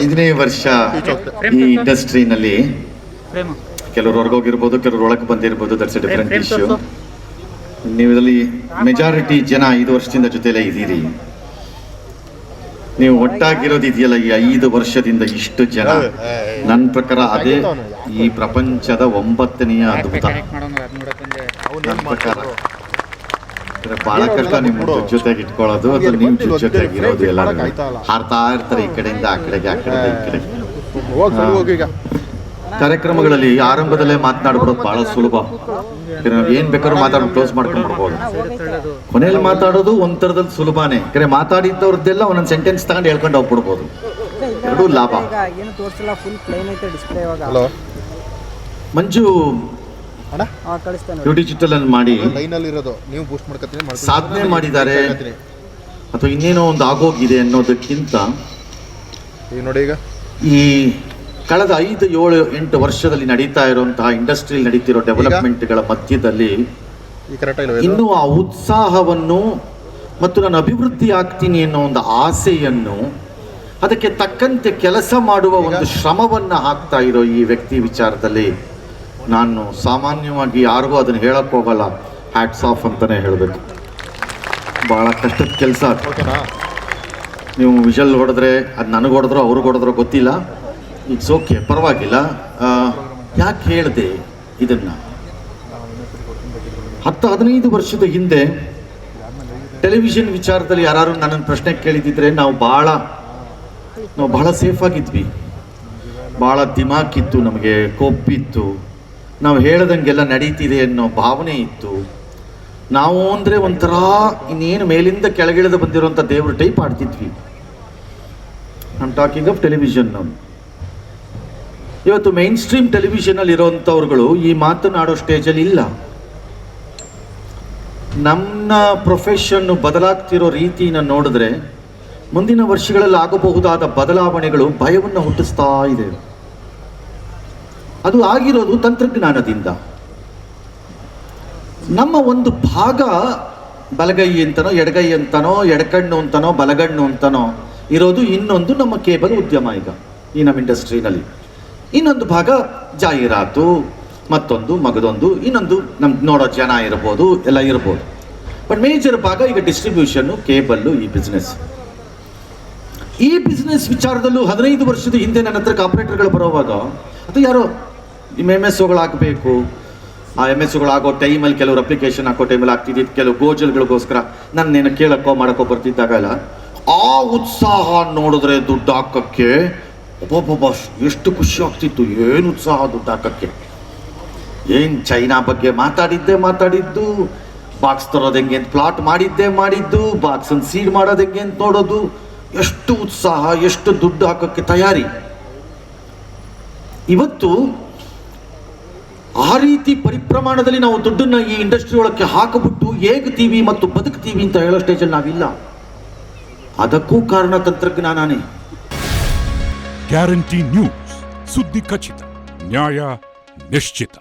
5ನೇ ವರ್ಷ ಈ ಇಂಡಸ್ಟ್ರಿನಲ್ಲಿ ಕೆಲವರು ಹೊರಗೋಗಿರ್ಬೋದು, ಕೆಲವರು ಒಳಗೆ ಬಂದಿರ್ಬೋದು. That's a different issue. ನೀವು ಇದರಲ್ಲಿ ಮೆಜಾರಿಟಿ ಜನ 5 ವರ್ಷದಿಂದ ಜೊತೆಲೇ ಇದ್ದೀರಿ. ನೀವು ಒಟ್ಟಾಗಿರೋದು ಇದೆಯಲ್ಲ ಈ 5 ವರ್ಷದಿಂದ ಇಷ್ಟು ಜನ, ನನ್ನ ಪ್ರಕಾರ ಅದೇ ಈ ಪ್ರಪಂಚದ 9ನೇ ಅದ್ಭುತ. ನನ್ನ ಪ್ರಕಾರ ಬಹಳ ಕಷ್ಟ ನಿಮ್ಮ ಜೊತೆಗೆ ಇಟ್ಕೊಳ್ಳೋದು, ಅಥವಾ ನಿಮ್ ಜೊತೆಗೆ ಇರೋದು. ಎಲ್ಲರೂ ಹಾರ್ತಾ ಇರ್ತಾರೆ ಈ ಕಡೆಯಿಂದ ಆ ಕಡೆಗೆ, ಆ ಕಡೆಯಿಂದ ಈ ಕಡೆಗೆ. ಕಾರ್ಯಕ್ರಮಗಳಲ್ಲಿ ಆರಂಭದಲ್ಲೇ ಮಾತನಾಡ್ಬಿಡೋದು ಬಹಳ ಸುಲಭ. ನಾವು ಏನ್ ಬೇಕಾದ್ರೂ ಮಾತಾಡೋ ಕ್ಲೋಸ್ ಮಾಡ್ಕೊಂಡು ಬಿಡ್ಬೋದು. ಕೊನೆಯಲ್ಲಿ ಮಾತಾಡೋದು ಒಂಥರದಲ್ಲಿ ಸುಲಭನೇ. ಯಾಕಂದ್ರೆ ಮಾತಾಡಿದ್ದವ್ರದ್ದೆಲ್ಲ ಒಂದೊಂದು ಸೆಂಟೆನ್ಸ್ ತಗೊಂಡು ಹೇಳ್ಕೊಂಡು ಹೋಗ್ಬಿಡ್ಬೋದು. ಎರಡೂ ಲಾಭ. ಮಂಜು ಡಿಜಿಟಲ್ ಅಲ್ಲಿ ಮಾಡಿ ಸಾಧನೆ ಮಾಡಿದ್ದಾರೆ ಅಥವಾ ಇನ್ನೇನೋ ಒಂದು ಆಗೋಗಿದೆ ಅನ್ನೋದಕ್ಕಿಂತ ಈ ಕಳೆದ 5, 7, 8 ವರ್ಷದಲ್ಲಿ ನಡೀತಾ ಇರುವಂತಹ ಇಂಡಸ್ಟ್ರಿಯಲ್ಲಿ ನಡೀತಿರೋ ಡೆವಲಪ್ಮೆಂಟ್ಗಳ ಮಧ್ಯದಲ್ಲಿ ಇನ್ನೂ ಆ ಉತ್ಸಾಹವನ್ನು ಮತ್ತು ನಾನು ಅಭಿವೃದ್ಧಿ ಆಗ್ತೀನಿ ಅನ್ನೋ ಒಂದು ಆಸೆಯನ್ನು, ಅದಕ್ಕೆ ತಕ್ಕಂತೆ ಕೆಲಸ ಮಾಡುವ ಒಂದು ಶ್ರಮವನ್ನು ಹಾಕ್ತಾ ಇರೋ ಈ ವ್ಯಕ್ತಿ ವಿಚಾರದಲ್ಲಿ ನಾನು ಸಾಮಾನ್ಯವಾಗಿ ಯಾರಿಗೂ ಅದನ್ನು ಹೇಳಕ್ ಹೋಗಲ್ಲ. ಹ್ಯಾಟ್ಸ್ ಆಫ್ ಅಂತಾನೆ ಹೇಳಬೇಕು. ಬಹಳ ಕಷ್ಟದ ಕೆಲಸ. ನೀವು ವಿಷಲ್ ಹೊಡೆದ್ರೆ ಅದು ನನಗೆ ಹೊಡೆದ್ರೋ ಅವ್ರಿಗೆ ಹೊಡೆದ್ರೋ ಗೊತ್ತಿಲ್ಲ. ಇಟ್ಸ್ ಓಕೆ, ಪರವಾಗಿಲ್ಲ. ಯಾಕೆ ಹೇಳಿದೆ ಇದನ್ನು? 10-15 ವರ್ಷದ ಹಿಂದೆ ಟೆಲಿವಿಷನ್ ವಿಚಾರದಲ್ಲಿ ಯಾರು ನನ್ನನ್ನು ಪ್ರಶ್ನೆ ಕೇಳಿದಿದ್ರೆ ನಾವು ಬಹಳ ಸೇಫ್ ಆಗಿದ್ವಿ. ಭಾಳ ದಿಮಾಕಿತ್ತು, ನಮಗೆ ಕೊಪ್ಪಿತ್ತು, ನಾವು ಹೇಳ್ದಂಗೆಲ್ಲ ನಡೀತಿದೆ ಅನ್ನೋ ಭಾವನೆ ಇತ್ತು. ನಾವು ಅಂದರೆ ಒಂಥರ ಇನ್ನೇನು ಮೇಲಿಂದ ಕೆಳಗಿಳಿದು ಬಂದಿರುವಂಥ ದೇವ್ರ ಟೈಪ್ ಆಡ್ತಿದ್ವಿ. I am talking of television. ಇವತ್ತು ಮೈನ್ ಸ್ಟ್ರೀಮ್ ಟೆಲಿವಿಷನಲ್ಲಿ ಇರೋವಂಥವ್ರುಗಳು ಈ ಮಾತನಾಡೋ ಸ್ಟೇಜಲ್ಲಿ ಇಲ್ಲ. ನಮ್ಮ ಪ್ರೊಫೆಷನ್ ಬದಲಾಗ್ತಿರೋ ರೀತಿನ ನೋಡಿದ್ರೆ ಮುಂದಿನ ವರ್ಷಗಳಲ್ಲಿ ಆಗಬಹುದಾದ ಬದಲಾವಣೆಗಳು ಭಯವನ್ನು ಹುಟ್ಟಿಸ್ತಾ ಇದೆ. ಅದು ಆಗಿರೋದು ತಂತ್ರಜ್ಞಾನದಿಂದ. ನಮ್ಮ ಒಂದು ಭಾಗ ಬಲಗೈ ಅಂತನೋ ಎಡಗೈ ಅಂತನೋ ಎಡಕಣ್ಣು ಅಂತನೋ ಬಲಗಣ್ಣು ಅಂತನೋ ಇರೋದು ಇನ್ನೊಂದು ನಮ್ಮ ಕೇಬಲ್ ಉದ್ಯಮ. ಈಗ ಈ ನಮ್ಮ ಇಂಡಸ್ಟ್ರಿನಲ್ಲಿ ಇನ್ನೊಂದು ಭಾಗ ಜಾಹೀರಾತು, ಮತ್ತೊಂದು ಮಗದೊಂದು, ಇನ್ನೊಂದು ನಮ್ಗೆ ನೋಡೋ ಜನ ಇರ್ಬೋದು, ಎಲ್ಲ ಇರ್ಬೋದು. ಬಟ್ ಮೇಜರ್ ಭಾಗ ಈಗ ಡಿಸ್ಟ್ರಿಬ್ಯೂಷನ್ನು, ಕೇಬಲ್ಲು, ಈ ಬಿಸ್ನೆಸ್ ವಿಚಾರದಲ್ಲೂ 15 ವರ್ಷದ ಹಿಂದೆ ನನ್ನ ಹತ್ರ ಆಪರೇಟರ್ಗಳು ಬರೋವಾಗ ಅಥವಾ ಯಾರೋ MS ಹಾಕಬೇಕು, ಆ MS ಆಗೋ ಟೈಮಲ್ಲಿ ಕೆಲವರು ಅಪ್ಲಿಕೇಶನ್ ಹಾಕೋ ಟೈಮಲ್ಲಿ ಆಗ್ತಿದ್ದಿದ್ದು ಕೆಲವು ಗೋಜಲ್ಗಳಿಗೋಸ್ಕರ ನನ್ನೇನು ಕೇಳಕ್ಕೋ ಮಾಡೋಕ್ಕೋ ಬರ್ತಿದ್ದಾಗ ಇಲ್ಲ ಆ ಉತ್ಸಾಹ ನೋಡಿದ್ರೆ ದುಡ್ಡು ಹಾಕೋಕ್ಕೆ ಒಬ್ಬೊಬ್ಬ ಎಷ್ಟು ಖುಷಿ ಆಗ್ತಿತ್ತು. ಏನು ಉತ್ಸಾಹ ದುಡ್ಡು ಹಾಕೋಕ್ಕೆ. ಏನು ಚೈನಾ ಬಗ್ಗೆ ಮಾತಾಡಿದ್ದು, ಬಾಕ್ಸ್ ತರೋದು ಹೆಂಗೆ ಅಂತ ಪ್ಲಾಟ್ ಮಾಡಿದ್ದು, ಬಾಕ್ಸನ್ನು ಸೀಡ್ ಮಾಡೋದು ಹೆಂಗೆ ಅಂತ ನೋಡೋದು, ಎಷ್ಟು ಉತ್ಸಾಹ, ಎಷ್ಟು ದುಡ್ಡು ಹಾಕೋಕ್ಕೆ ತಯಾರಿ. ಇವತ್ತು ಆ ರೀತಿ ಪರಿಪ್ರಮಾಣದಲ್ಲಿ ನಾವು ದುಡ್ಡನ್ನು ಈ ಇಂಡಸ್ಟ್ರಿ ಒಳಕ್ಕೆ ಹಾಕಿಬಿಟ್ಟು ಹೇಗ್ತೀವಿ ಮತ್ತು ಬದುಕ್ತೀವಿ ಅಂತ ಹೇಳೋ ಸ್ಟೇಜಲ್ಲಿ ನಾವಿಲ್ಲ. ಅದಕ್ಕೂ ಕಾರಣ ತಂತ್ರಜ್ಞಾನನೇ. ಗ್ಯಾರಂಟಿ ನ್ಯೂಸ್, ಸುದ್ದಿ ಖಚಿತ, ನ್ಯಾಯ ನಿಶ್ಚಿತ.